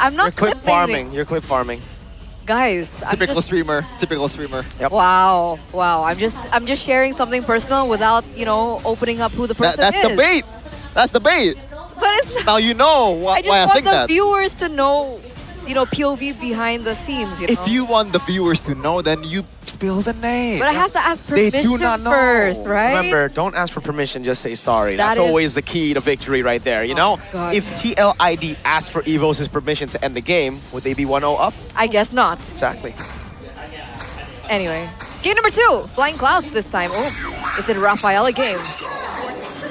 I'm not You're clip clipping farming. You're clip farming. Guys, Typical streamer. Typical streamer. Yep. Wow, wow. I'm just sharing something personal without, you know, opening up who the person That's is. the bait. That's the bait. But it's not. Now you know why I just I want think the that. viewers to know, you know, POV behind the scenes, you know. If you want the viewers to know, then you spill the name. But I have to ask They permission do not know. first, right? Remember, don't ask for permission, just say sorry. That That's is- always the key to victory right there, you know? God. If TLID asked for EVOS' permission to end the game, would they be 1-0 up? I guess not. Exactly. Anyway, game number 2, Flying Clouds this time. Oh, is it Rafaela game?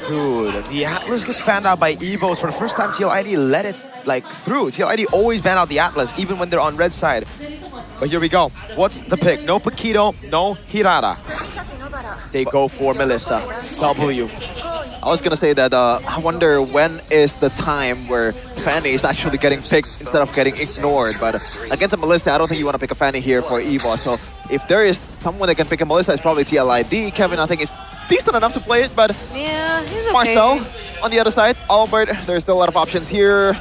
Dude, the Atlas gets banned out by EVOS for the first time. TLID let it like through. TLID always ban out the Atlas, even when they're on red side. But here we go. What's the pick? No Paquito, no Hirara. They go for Melissa. W. I was gonna say that I wonder when is the time where Fanny is actually getting picked instead of getting ignored. But against a Melissa, I don't think you want to pick a Fanny here for EVOS. So if there is someone that can pick a Melissa, it's probably TLID. Keven, I think, is decent enough to play it, but Yeah, he's okay. Marcel on the other side. Alberttt, there's still a lot of options here.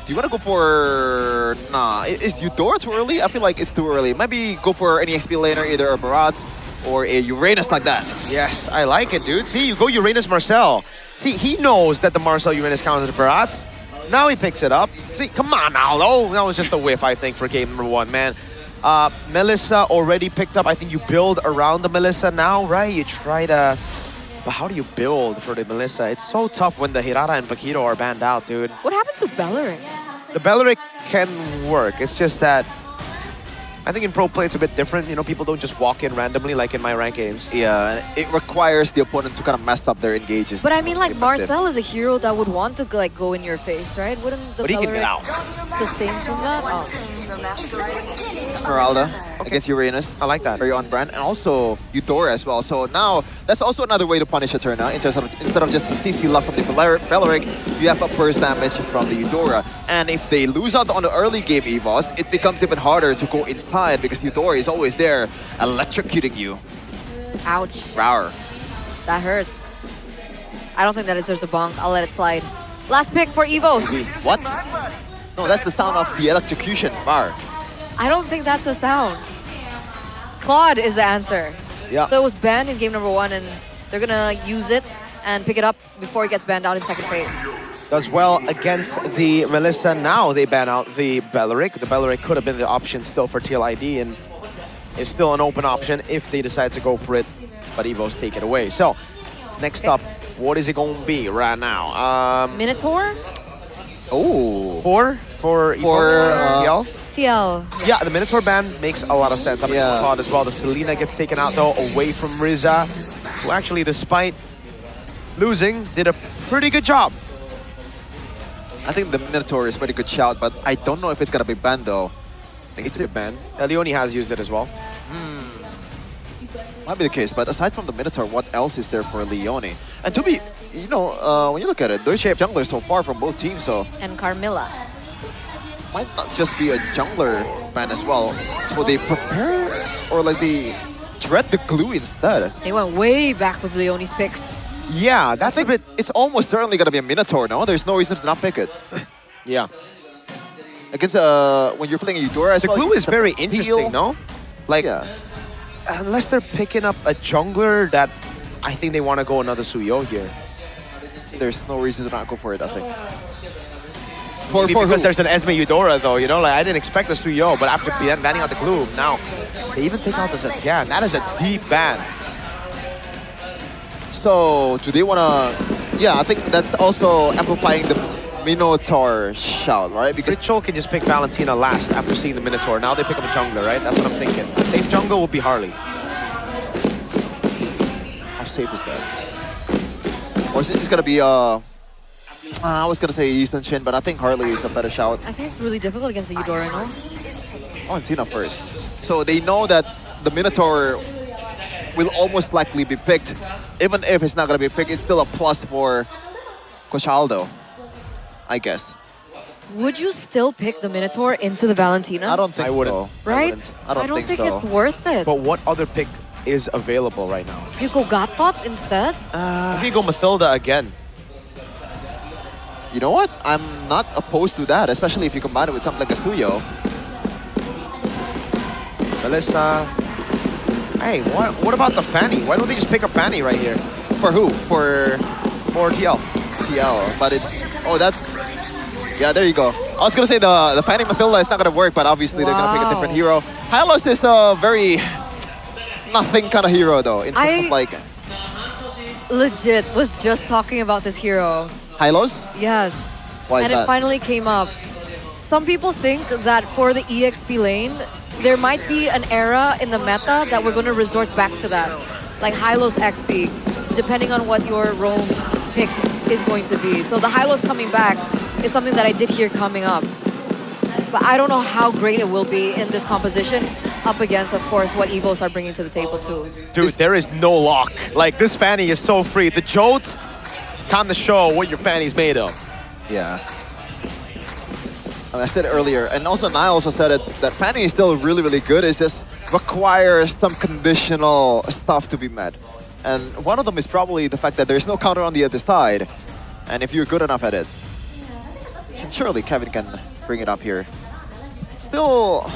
Do you want to go for... Nah, is Eudora too early? I feel like it's too early. Maybe go for any XP laner, either a Alberttt or a Uranus like that. Yes, I like it, dude. See, you go Uranus Marcel. See, he knows that the Marcel Uranus counts as Barats. Now he picks it up. See, come on, Aldo. That was just a whiff, I think, for game number 1, man. Melissa already picked up. I think you build around the Melissa now, right? You try to... But how do you build for the Melissa? It's so tough when the Hirara and Paquito are banned out, dude. What happened to Bellerin? The Beleric can work. It's just that I think in pro play it's a bit different. You know, people don't just walk in randomly like in my rank games. Yeah, and it requires the opponent to kind of mess up their engages. But I mean, like, Effective. Marcel is a hero that would want to like go in your face, right? Wouldn't the But he can get out. sustain from that? Oh. Esmeralda against Uranus. I like that. Very on brand. And also Eudora as well. So now that's also another way to punish a turn. Instead of just the CC luck from the Beleric, you have a burst damage from the Eudora. And if they lose out on the early game EVOS, it becomes even harder to go inside because Eudora is always there electrocuting you. Ouch. Rawr. That hurts. I don't think that deserves a bonk. I'll let it slide. Last pick for EVOS. What? No, that's the sound of the electrocution. Rawr. I don't think that's the sound. Claude is the answer. Yeah. So it was banned in game number 1, and they're gonna use it and pick it up before it gets banned out in second phase. Does well against the Melissa. Now they ban out the Beleric. The Beleric could have been the option still for TLID, and it's still an open option if they decide to go for it, but EVOS take it away. So, next up, what is it going to be right now? Minotaur? Oh. For TL? TL. Yeah, the Minotaur ban makes a lot of sense. I'm Yeah. Claude as well. The Selena gets taken out though, away from Riza, who actually, despite losing, did a pretty good job. I think the Minotaur is a pretty good shout, but I don't know if it's gonna be banned though. I think it's a good ban. Lyoni has used it as well. Might be the case, but aside from the Minotaur, what else is there for Lyoni? And to be, you know, when you look at it, there's junglers so far from both teams, so And Carmilla. might not just be a jungler ban as well. So they prepare, or like they dread the glue instead. They went way back with Leone's picks. Yeah, that's a bit... It's almost certainly gonna be a Minotaur, no? There's no reason to not pick it. Yeah. Against, when you're playing a Eudora as The well, glue is very interesting, no? Like, Yeah. unless they're picking up a jungler that I think they want to go another Suyo here. There's no reason to not go for it, I think. Maybe For because who? there's an Esme Eudora though, you know? Like, I didn't expect the Suyo, but after banning out the glue, now they even take out the Zetian. That is a deep ban. So, do they wanna... Yeah, I think that's also amplifying the Minotaur shout, right? Because Drichel can just pick Valentina last after seeing the Minotaur. Now they pick up a jungler, right? That's what I'm thinking. Safe jungle will be Harley. how safe is that? Or is it just gonna be, I was gonna say Easton Shin, but I think Harley is a better shout. I think it's really difficult against the Eudora, no? Valentina first. So they know that the Minotaur will almost likely be picked. Even if it's not gonna be picked, it's still a plus for Coach Aldo, I guess. Would you still pick the Minotaur into the Valentina? I don't think I wouldn't. so. Right? I don't think think so. it's worth it. But what other pick is available right now? Do you go Gatot instead? I think you go Mathilda again. You know what? I'm not opposed to that, especially if you combine it with something like a Suyo. Melissa. Hey, what about the Fanny? Why don't they just pick up Fanny right here? For who? For TL. TL. But it... Oh, that's... Yeah, there you go. I was going to say the Fanny Mathilda is not going to work, but obviously they're going to pick a different hero. Hylos is a very... nothing kind of hero, though. In terms of like... Legit was just talking about this hero. Hylos? Yes. Why is and that? it finally came up. Some people think that for the EXP lane, there might be an era in the meta that we're going to resort back to that. Like Hylos XP, depending on what your roam pick is going to be. So the Hylos coming back is something that I did hear coming up. But I don't know how great it will be in this composition up against, of course, what EVOS are bringing to the table too. Dude, there is no lock. Like, this Fanny is so free. The Jolt, time to show what your Fanny's made of. Yeah. I said earlier, and also Niall also said it, that Fanny is still really, really good. It just requires some conditional stuff to be met. And one of them is probably the fact that there's no counter on the other side. And if you're good enough at it, surely Keven can bring it up here. Still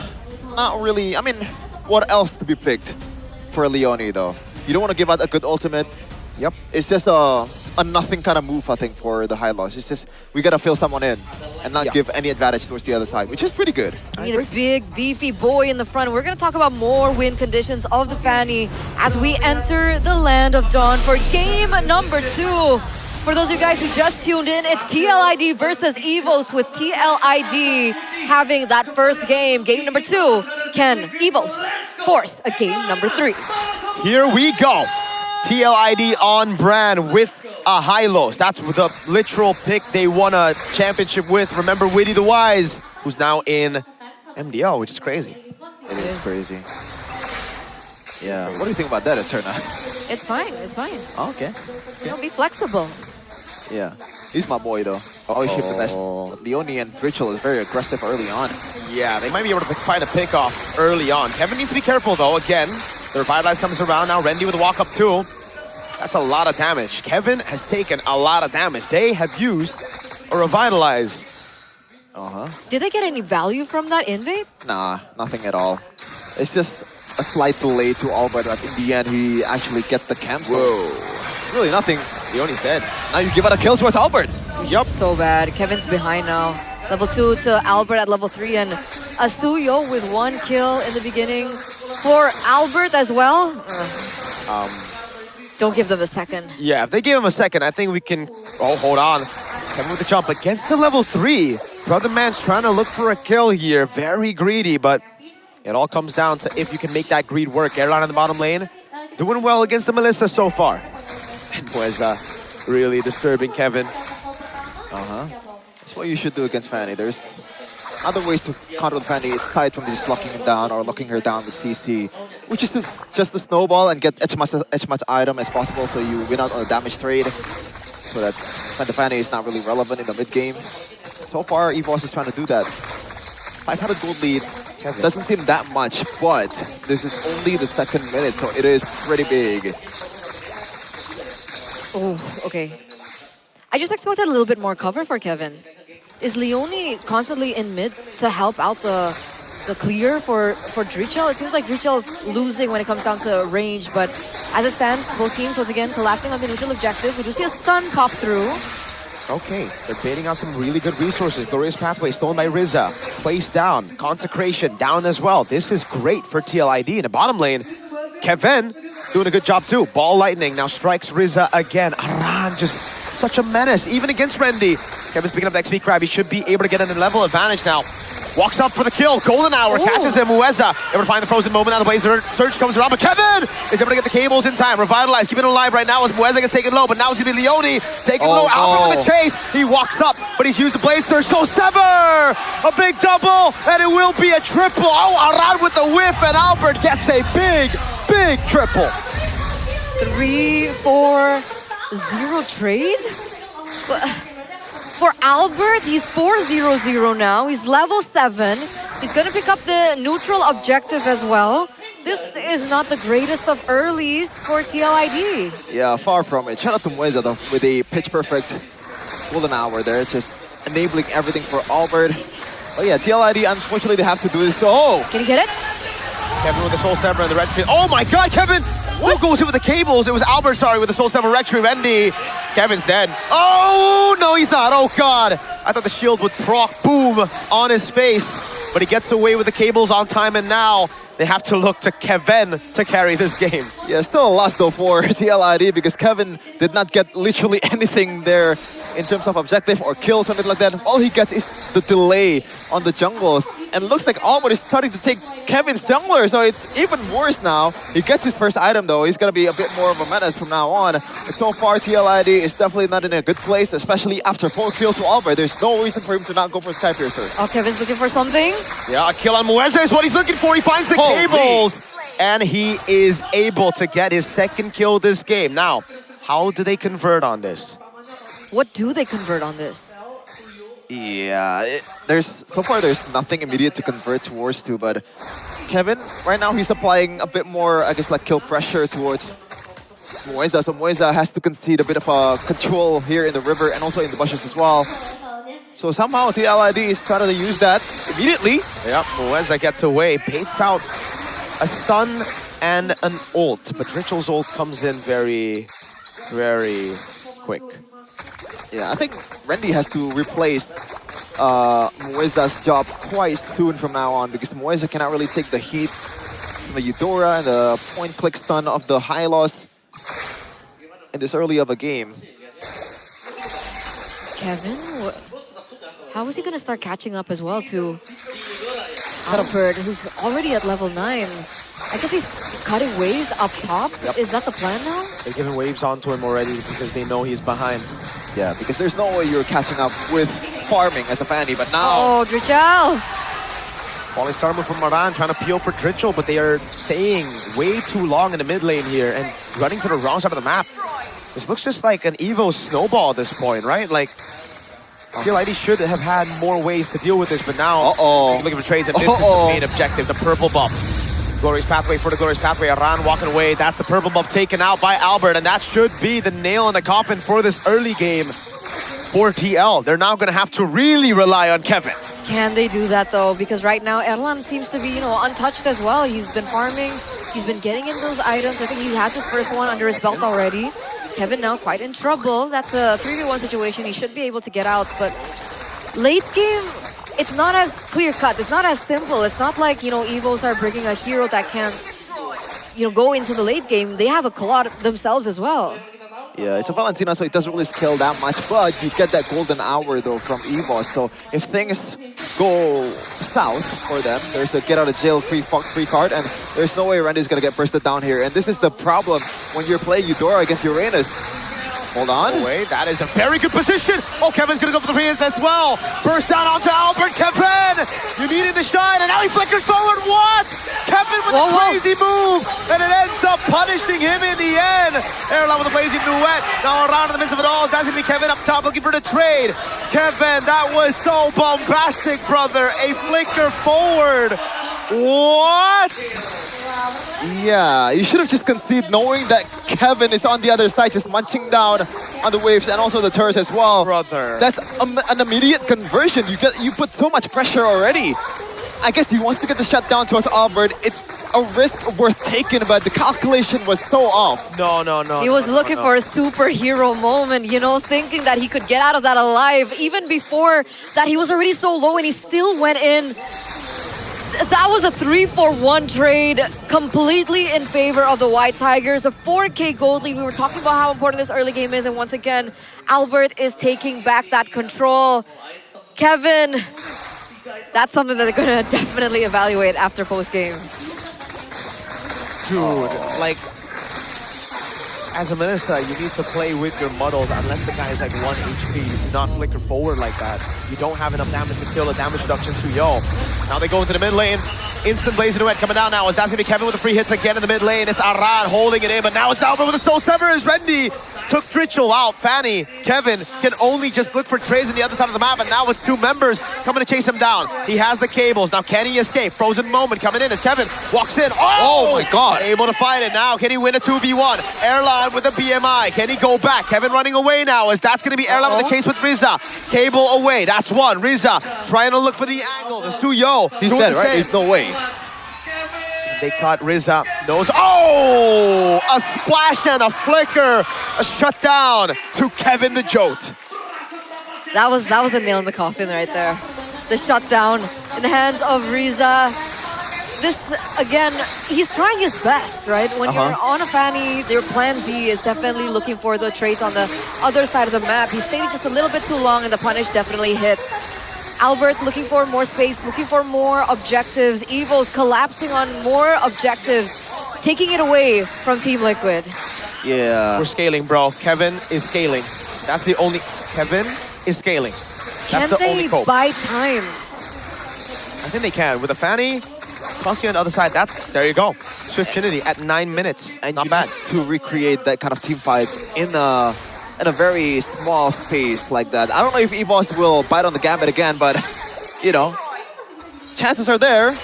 not really, I mean, what else to be picked for Lyoni though? You don't want to give out a good ultimate. Yep. It's just a nothing kind of move, I think, for the Hylos. It's just, we gotta fill someone in and not give any advantage towards the other side, which is pretty good. We need a big, beefy boy in the front. We're going to talk about more win conditions of the Fanny as we enter the Land of Dawn for game number 2. For those of you guys who just tuned in, it's TLID versus EVOS, with TLID having that first game. Game number 2, can EVOS force a game number 3? Here we go. TLID on brand with a Hylos. That's the literal pick they won a championship with. Remember Witty the Wise, who's now in MDL, which is crazy. It is crazy. Yeah, what do you think about that, Eterna? It's fine, it's fine. Oh, okay. You know, be flexible. Yeah, he's my boy though. Always ship the best. But Lyoni and Drichel is very aggressive early on. Yeah, they might be able to find a pick off early on. Keven needs to be careful though. Again, the Revitalize comes around now. Rendy with a walk up too. That's a lot of damage. Keven has taken a lot of damage. They have used a Revitalize. Did they get any value from that invade? Nah, nothing at all. It's just a slight delay to Alberttt, but in the end, he actually gets the camp. Whoa. Really nothing. Lyoni's dead. Now you give out a kill towards Alberttt. Yup. So bad. Kevin's behind now. Level 2 to Alberttt at level 3, and a Suyo with 1 kill in the beginning. For Alberttt as well. Don't give them a second. Yeah, if they give him a second, I think we can... Oh, hold on. Keven with the jump against the level 3. Brother Man's trying to look for a kill here. Very greedy, but it all comes down to if you can make that greed work. Erlan in the bottom lane, doing well against the Melissa so far. And Mueza really disturbing Keven. That's what you should do against Fanny. There's other ways to counter with Fanny. It's tied from just locking him down or locking her down with CC, which is just to snowball and get as much item as possible so you win out on a damage trade. So that when the Fanny is not really relevant in the mid game. So far, EVOS is trying to do that. 500 gold lead. Keven doesn't seem that much, but this is only the 2nd minute, so it is pretty big. Oh, okay. I just expected a little bit more cover for Keven. Is Lyoni constantly in mid to help out the clear for Drichel? It seems like Drichel is losing when it comes down to range, but as it stands, both teams once again collapsing on the neutral objective. We just see a stun pop through. Okay, they're baiting out some really good resources. Glorious Pathway stolen by Rizza. Place down. Consecration down as well. This is great for TLID. In the bottom lane, Keven doing a good job too. Ball Lightning now strikes Rizza again. Aran just such a menace, even against Rendy. Kevin's picking up the XP grab. He should be able to get a level advantage now. Walks up for the kill. Golden Hour catches him. Mueza able to find the frozen moment. Now the Blazer Surge comes around, but Keven is able to get the cables in time. Revitalize, keeping it alive right now as Mueza gets taken low, but now it's going to be Lyoni taking low. Alberttt with the chase. He walks up, but he's used the Blaze Surge. So Sever! A big double, and it will be a triple. Oh, Aran with the whiff, and Alberttt gets a big triple. 3-4-0 trade? For Alberttt, he's 4-0-0 now. He's level 7. He's going to pick up the neutral objective as well. This is not the greatest of earlies for TLID. Yeah, far from it. Shout out to Mueza though, with a pitch perfect golden hour there, just enabling everything for Alberttt. Oh yeah, TLID, unfortunately, they have to do this. Oh! Can you get it? Keven with the Soul Stepper and the Red Tree. Oh my god, Keven! Still goes in with the cables. It was Alberttt, sorry, with the Soul Stepper, Red Tree, Rendy. Kevin's dead. Oh, no, he's not. Oh god. I thought the shield would proc, boom, on his face. But he gets away with the cables on time, and now they have to look to Keven to carry this game. Yeah, still a loss though for TLID because Keven did not get literally anything there in terms of objective or kills or anything like that. All he gets is the delay on the jungles. And it looks like Alberttt is starting to take Kevin's jungler, so it's even worse now. He gets his first item though. He's gonna be a bit more of a menace from now on. But so far, TLID is definitely not in a good place, especially after 4 kills to Alberttt. There's no reason for him to not go for Skypiercer. Oh, Kevin's looking for something. Yeah, a kill on Mueza is what he's looking for. He finds the cables. And he is able to get his second kill this game. Now, how do they convert on this? What do they convert on this? Yeah, so far there's nothing immediate to convert towards to, but Keven, right now he's applying a bit more, I guess, like kill pressure towards Mueza. So Mueza has to concede a bit of control here in the river and also in the bushes as well. So somehow TLID is trying to use that immediately. Yep, Mueza gets away, baits out a stun and an ult, but Drichel's ult comes in very, very quick. Yeah, I think Rendy has to replace Mueza's job quite soon from now on because Mueza cannot really take the heat from the Eudora and the point-click stun of the Hylos in this early of a game. Keven, how is he going to start catching up as well to Alberttt, who's already at level 9? I guess he's cutting waves up top. Yep. Is that the plan now? They're giving waves onto him already because they know he's behind. Yeah, because there's no way you're catching up with farming as a Fanny, but now... Oh, Drichel! Falling star move from Aran, trying to peel for Drichel, but they are staying way too long in the mid lane here and running to the wrong side of the map. This looks just like an EVOS snowball at this point, right? Like, TLID should have had more ways to deal with this, but now... looking for trades, and this is the main objective, the purple buff. Glorious Pathway for the Glorious Pathway. Aran walking away. That's the purple buff taken out by Alberttt, and that should be the nail in the coffin for this early game for TL. They're now going to have to really rely on Keven. Can they do that though? Because right now Erlan seems to be, untouched as well. He's been farming. He's been getting in those items. I think he has his first one under his belt already. Keven now quite in trouble. That's a 3v1 situation. He should be able to get out, but late game, it's not as clear-cut. It's not as simple. It's not like, EVOS are bringing a hero that can, go into the late game. They have a Claude themselves as well. Yeah, it's a Valentina, so it doesn't really scale that much, but you get that golden hour, though, from EVOS. So if things go south for them, there's a get-out-of-jail-free card, and there's no way Rendy's going to get bursted down here. And this is the problem when you're playing Eudora against Uranus. Hold on. Wait, that is a very good position. Oh, Kevin's gonna go for the free hits as well. Burst down onto Alberttt. Keven, you needed the shine, and now he flickers forward. What? Keven with a crazy move, and it ends up punishing him in the end. Erlan with a blazing duet. Now around in the midst of it all, that's gonna be Keven up top looking for the trade. Keven, that was so bombastic, brother. A flicker forward. What? Yeah, you should have just conceded knowing that Keven is on the other side, just munching down on the waves and also the turrets as well. Brother. That's an immediate conversion. You put so much pressure already. I guess he wants to get the shutdown towards Alberttt. It's a risk worth taking, but the calculation was so off. No. He was looking for a superhero moment, thinking that he could get out of that alive. Even before that, he was already so low and he still went in. That was a 3-for-1 trade, completely in favor of the White Tigers. A 4K gold lead. We were talking about how important this early game is, and once again, Alberttt is taking back that control. Keven, that's something that they're going to definitely evaluate after post-game. Dude, like, as a minister, you need to play with your muddles. Unless the guy is like 1 HP, you do not flicker forward like that. You don't have enough damage to kill a damage reduction to Yo. Now they go into the mid lane. Instant blazing duet coming down now. As that's going to be Keven with the free hits again in the mid lane. It's Aran holding it in, but now it's Aldo with the Soul Stepper as Rendy took Drichel out. Fanny, Keven can only just look for trades on the other side of the map, and now it's two members coming to chase him down. He has the cables. Now can he escape? Frozen moment coming in as Keven walks in. Oh my god. Able to fight it now. Can he win a 2v1? Erlan with a BMI. Can he go back? Keven running away now as that's going to be Erlan with the chase with Riza. Cable away. That's one. Riza trying to look for the angle. The Suyo. He's dead, right? There's no way. They caught Riza. Knows. Oh! A splash and a flicker. A shutdown to Keven the Jote. That was a nail in the coffin right there. The shutdown in the hands of Riza. This, again, he's trying his best, right? When you're on a Fanny, their plan Z is definitely looking for the trades on the other side of the map. He stayed just a little bit too long and the punish definitely hits. Alberttt looking for more space, looking for more objectives. EVOS collapsing on more objectives, taking it away from Team Liquid. Yeah. We're scaling, bro. Keven is scaling. That's the only... Keven is scaling. That's the only Can cope. they buy time? I think they can. With a Fanny, Crossy on the other side, that's... There you go. Swiftfinity at 9 minutes. And not you bad. need to recreate that kind of team fight in a very small space like that. I don't know if EVOS will bite on the gambit again, but, you know, chances are there.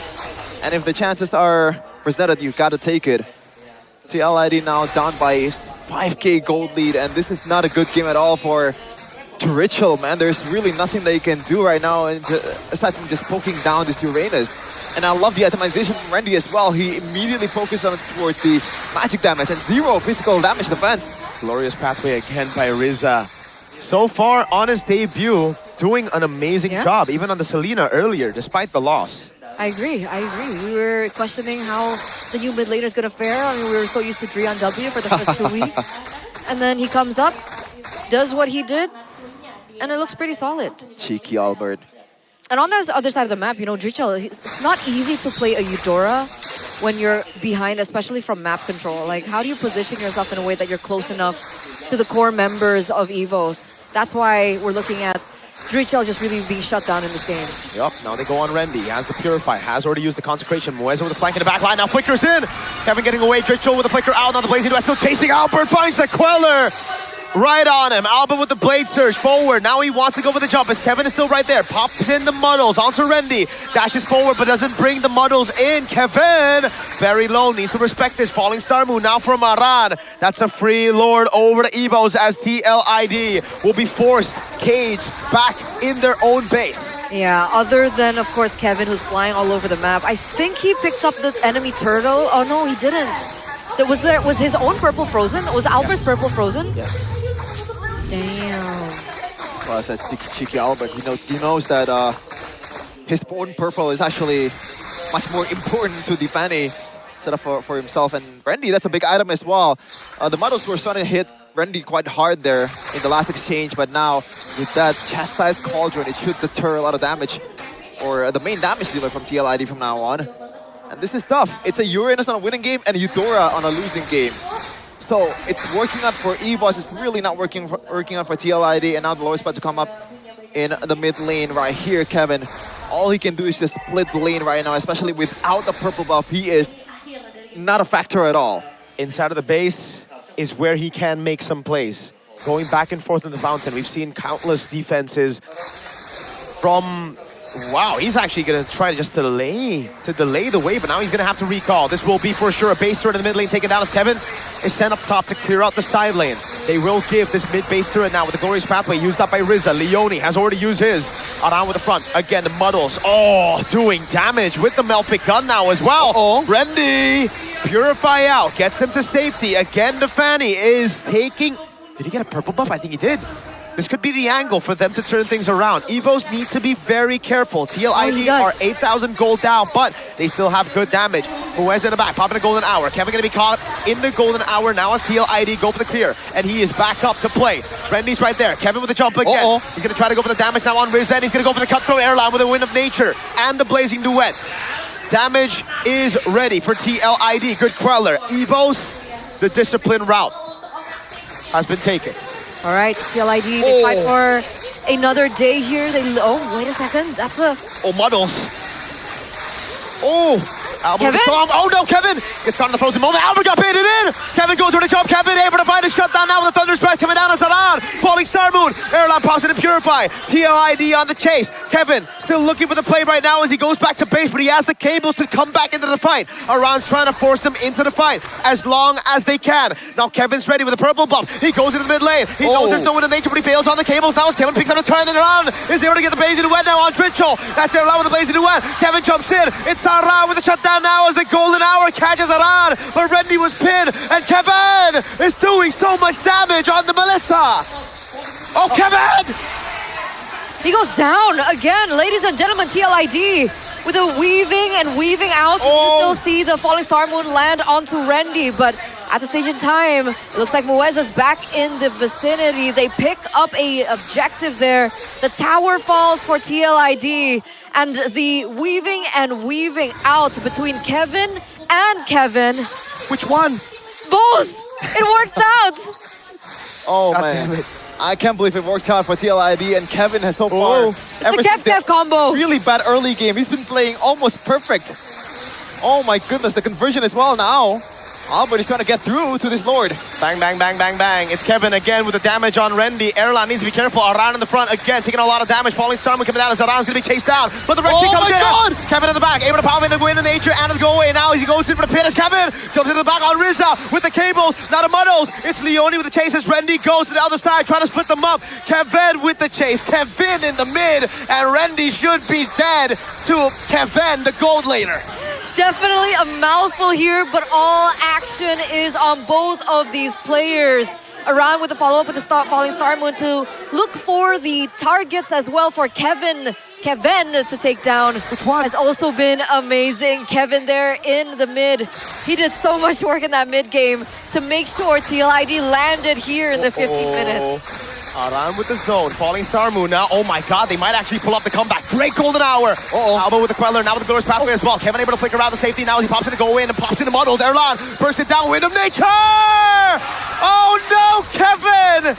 And if the chances are presented, you got to take it. TLID now down by 5k gold lead, and this is not a good game at all for Drichel, man. There's really nothing they can do right now, aside from just poking down this Uranus. And I love the itemization from Randy as well. He immediately focused on towards the magic damage and 0 physical damage defense. Glorious pathway again by Riza. So far on his debut, doing an amazing job, even on the Selena earlier, despite the loss. I agree. We were questioning how the new mid laner is going to fare. I mean, we were so used to DrianW for the first 2 weeks. And then he comes up, does what he did, and it looks pretty solid. Cheeky Alberttt. And on the other side of the map, you know, Drichel, it's not easy to play a Eudora when you're behind, especially from map control. Like, how do you position yourself in a way that you're close enough to the core members of EVOS? That's why we're looking at Drichel just really being shut down in this game. Yup, now they go on Randy. He has the Purify, has already used the Consecration. Moeza with the flank in the back line, now flickers in. Keven getting away, Drichel with the flicker out. Now the Blazing West still chasing. Alberttt finds the Queller. Right on him. Alba with the blade surge forward. Now he wants to go for the jump as Keven is still right there. Pops in the muddles onto Randy. Dashes forward but doesn't bring the muddles in. Keven very low. Needs to respect this. Falling Star Moon now from Aran. That's a free lord over to EVOS as TLID will be forced caged back in their own base. Yeah, other than, of course, Keven, who's flying all over the map. I think he picked up the enemy turtle. Oh, no, he didn't. Was his own purple frozen? Was Albert's purple frozen? Yes. Damn. Well, I said cheeky Alberttt. He knows that his own purple is actually much more important to the Fanny instead of for himself. And Randy, that's a big item as well. The muddles were starting to hit Randy quite hard there in the last exchange, but now with that chastised cauldron, it should deter a lot of damage, or the main damage dealer from TLID from now on. And this is tough. It's a Uranus on a winning game and a Eudora on a losing game. So it's working out for EVOS. It's really not working out for TLID. And now the lowest spot to come up in the mid lane right here, Keven. All he can do is just split the lane right now, especially without the purple buff. He is not a factor at all. Inside of the base is where he can make some plays. Going back and forth in the fountain. We've seen countless defenses from... Wow, he's actually going to try to just delay the wave, but now he's going to have to recall. This will be for sure a base turret in the mid lane taken down as Keven is sent up top to clear out the side lane. They will give this mid base turret now with the glorious pathway used up by Riza. Lyoni has already used his. Aran with the front. Again, the muddles. Oh, doing damage with the Melfic gun now as well. Randy, Purify out, gets him to safety. Again, the Fanny is taking... Did he get a purple buff? I think he did. This could be the angle for them to turn things around. EVOS need to be very careful. TLID are 8,000 gold down, but they still have good damage. Moeza in the back, popping a golden hour. Keven gonna be caught in the golden hour now as TLID go for the clear, and he is back up to play. Randy's right there. Keven with the jump again. He's gonna try to go for the damage now on Riz, and he's gonna go for the cutthroat Erlan with the Wind of Nature and the Blazing Duet. Damage is ready for TLID. Good Queller. EVOS, the discipline route has been taken. All right, TLID, they fight for another day here. Oh, wait a second. That's a... Oh, muddles. Oh, Aldo with Keven? the storm. Oh no, Keven gets caught in the frozen moment. Albert got baited in. Keven goes for the jump. Keven able to find a shutdown now with the Thunder's Breath coming down as Aran. Falling Star Moon. Erlan pops it and Purify. TLID on the chase. Keven still looking for the play right now as he goes back to base, but he has the cables to come back into the fight. Aran's trying to force them into the fight as long as they can. Now Kevin's ready with a purple buff. He goes into the mid lane. He knows there's no one in nature, but he fails on the cables. Now as Keven picks up a turn and Aran is able to get the Blazing Duet now on Drichel. That's Erlan with the Blazing Duet. Keven jumps in. It's Aran with the shutdown now as the Golden Hour catches Aran, but Randy was pinned, and Keven is doing so much damage on the Melissa. Oh, Keven! He goes down again, ladies and gentlemen. TLID with a weaving and weaving out. You can still see the Falling Star Moon land onto Randy, but at the same time, it looks like Mueza's back in the vicinity. They pick up a objective there. The tower falls for TLID, and the weaving and weaving out between Keven and Keven. Which one? Both! It worked out! Oh, God man. damn it. I can't believe it worked out for TLID, and Keven has so far. It's the Kev combo. Really bad early game. He's been playing almost perfect. Oh my goodness, the conversion as well now. Albert is trying to get through to this Lord. Bang, bang, bang, bang, bang. It's Keven again with the damage on Randy. Erlan needs to be careful. Aran in the front again, taking a lot of damage. Falling Star Moon coming down as Aran's going to be chased down. But the red kick comes in. God! Keven in the back, able to power in and go into nature and go away. Now as he goes in for the pin as Keven jumps into the back on Rizza with the cables. Now the muddles. It's Lyoni with the chase as Randy goes to the other side, trying to split them up. Keven with the chase. Keven in the mid, and Randy should be dead to Keven, the gold laner. Definitely a mouthful here, but all action is on both of these players. Aran with the follow-up with the Falling Star Moon to look for the targets as well for Keven to take down. Which one? Has also been amazing. Keven there in the mid. He did so much work in that mid game to make sure TLID landed here in the 15th minute. Aran with the zone, Falling Star Moon now. Oh my god, they might actually pull up the comeback. Great golden hour. Aldo with the Queller, now with the Glorious Pathway as well. Keven able to flick around the safety now as he pops in to go in and pops into models. Erlan burst it down, Wind of Nature! Oh no, Keven!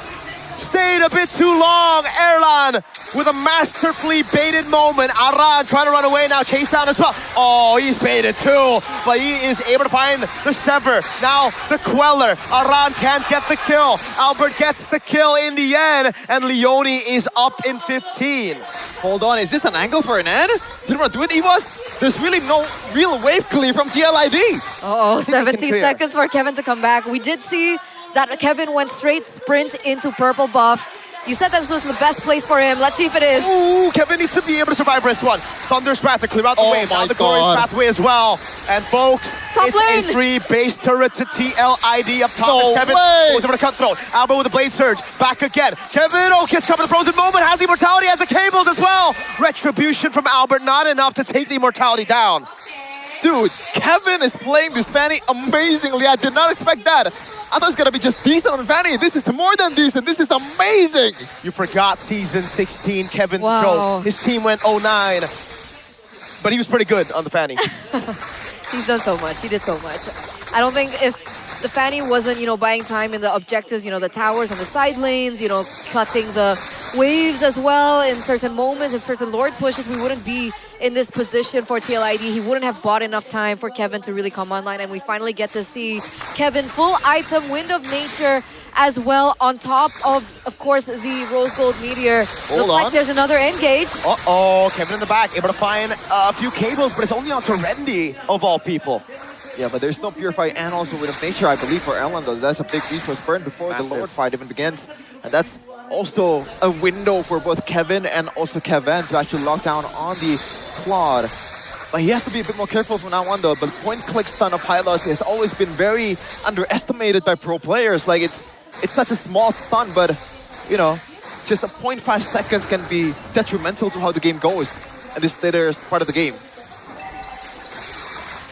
Stayed a bit too long. Erlan with a masterfully baited moment. Aran trying to run away now, chase down as well. Oh, he's baited too, but he is able to find the Sever. Now the Queller. Aran can't get the kill. Alberttt gets the kill in the end, and Lyoni is up in 15. Hold on, is this an angle for an end? Didn't want to do it, EVOS? There's really no real wave clear from TLID. Oh, 17 seconds for Keven to come back. We did see that Keven went straight sprint into purple buff. You said that this was the best place for him. Let's see if it is. Ooh, Keven needs to be able to survive this one. Thunder's Wrath to clear out the wave. Now the Glorious Pathway as well. And folks, Top it's lane. a free base turret to TLID up top. No as Keven way. goes over the cutthroat. Aldo with the Blade Surge. Back again. Keven, oh, gets covered the frozen moment. Has the immortality, has the cables as well. Retribution from Alberttt, not enough to take the immortality down. Dude, Keven is playing this Fanny amazingly. I did not expect that. I thought it's gonna be just decent on Fanny. This is more than decent. This is amazing. You forgot season 16, Keven Wow. Pro. His team went 0-9. But he was pretty good on the Fanny. He's done so much. He did so much. I don't think if the Fanny wasn't, buying time in the objectives, the towers on the side lanes, cutting the waves as well in certain moments and certain Lord pushes, we wouldn't be in this position for TLID. He wouldn't have bought enough time for Keven to really come online, and we finally get to see Keven full item, Wind of Nature as well, on top of course, the Rose Gold Meteor. Looks like there's another engage. Uh-oh, Keven in the back, able to find a few cables, but it's only on to Randy, of all people. Yeah, but there's no Purify and also Wind of Nature, I believe, for Erlan, though. That's a big resource burn before the Lord fight even begins. And that's also a window for both Keven and also Keven to actually lock down on the Claude. But he has to be a bit more careful from now on, though. But point-click stun of Hylos has always been very underestimated by pro players. Like, it's such a small stun, but, just a 0.5 seconds can be detrimental to how the game goes. And this later part of the game.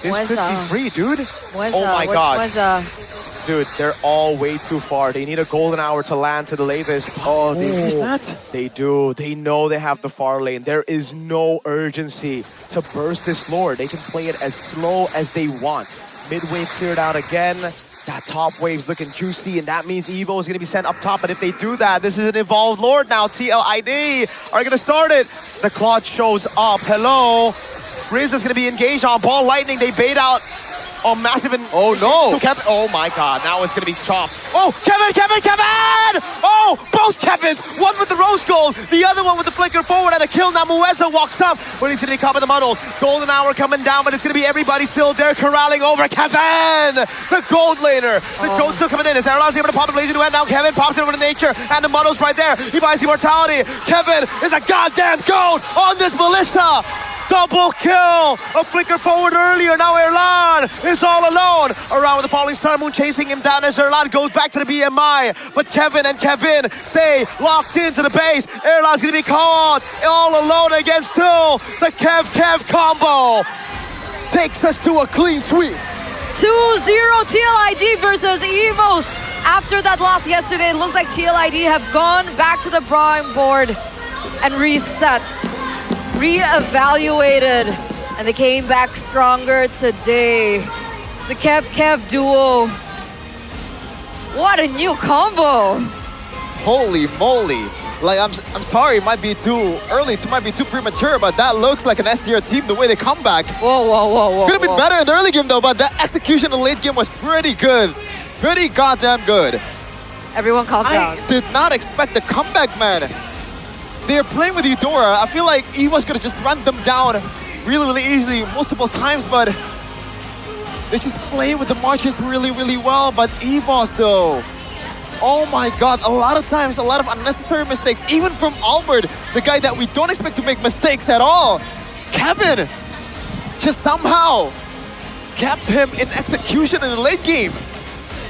It's 53, dude. Mueza, Oh my god. Mueza? Dude, they're all way too far. They need a golden hour to land to the latest. Oh, they missed that? They do. They know they have the far lane. There is no urgency to burst this Lord. They can play it as slow as they want. Mid-wave cleared out again. That top wave's looking juicy, and that means Evo is going to be sent up top. But if they do that, this is an evolved Lord now. TLID are going to start it. The Claude shows up. Hello. Riz is going to be engaged on Ball Lightning. They bait out. Oh, massive. Oh, no. Keven. Oh, my God. Now it's going to be chopped. Oh, Keven! Oh, both Kevins. One with the Rose Gold, the other one with the flicker forward and a kill. Now Mueza walks up, but he's going to be caught by the muddles. Golden Hour coming down, but it's going to be everybody still there corralling over Keven, the gold laner. The gold still coming in. As Erlan's able to pop the blazing duet. Now Keven pops it over to nature, and the muddles right there. He buys immortality. Keven is a goddamn gold on this Melissa. Double kill! A flicker forward earlier, now Erlan is all alone. Around with the falling star moon chasing him down as Erlan goes back to the BMI. But Keven and Keven stay locked into the base. Erlan's gonna be caught all alone against two. The Kev combo takes us to a clean sweep. 2-0 TLID versus EVOS. After that loss yesterday, it looks like TLID have gone back to the drawing board and reset. Re-evaluated, and they came back stronger today. The Kev duo. What a new combo! Holy moly. Like, I'm sorry, it might be too early, it might be too premature, but that looks like an S-tier team, the way they come back. Whoa. Could have been better in the early game, though, but the execution in the late game was pretty good. Pretty goddamn good. Everyone calm down. I did not expect the comeback, man. They're playing with Eudora. I feel like EVOS could have just run them down really easily multiple times, but they just play with the marches really well. But EVOS, though, oh my God, a lot of times, a lot of unnecessary mistakes, even from Alberttt, the guy that we don't expect to make mistakes at all. Keven just somehow kept him in execution in the late game.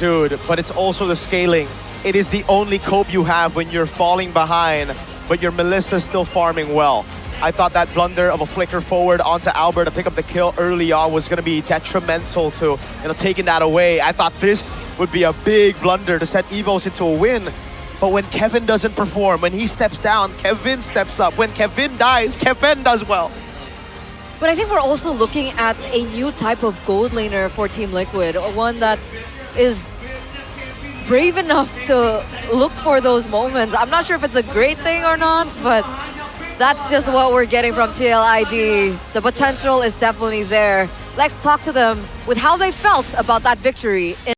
Dude, but it's also the scaling. It is the only cope you have when you're falling behind, but your Melissa's still farming well. I thought that blunder of a flicker forward onto Alberttt to pick up the kill early on was going to be detrimental to, taking that away. I thought this would be a big blunder to set EVOS into a win. But when Keven doesn't perform, when he steps down, Keven steps up. When Keven dies, Keven does well. But I think we're also looking at a new type of gold laner for Team Liquid, one that is brave enough to look for those moments. I'm not sure if it's a great thing or not, but that's just what we're getting from TLID. The potential is definitely there. Let's talk to them with how they felt about that victory.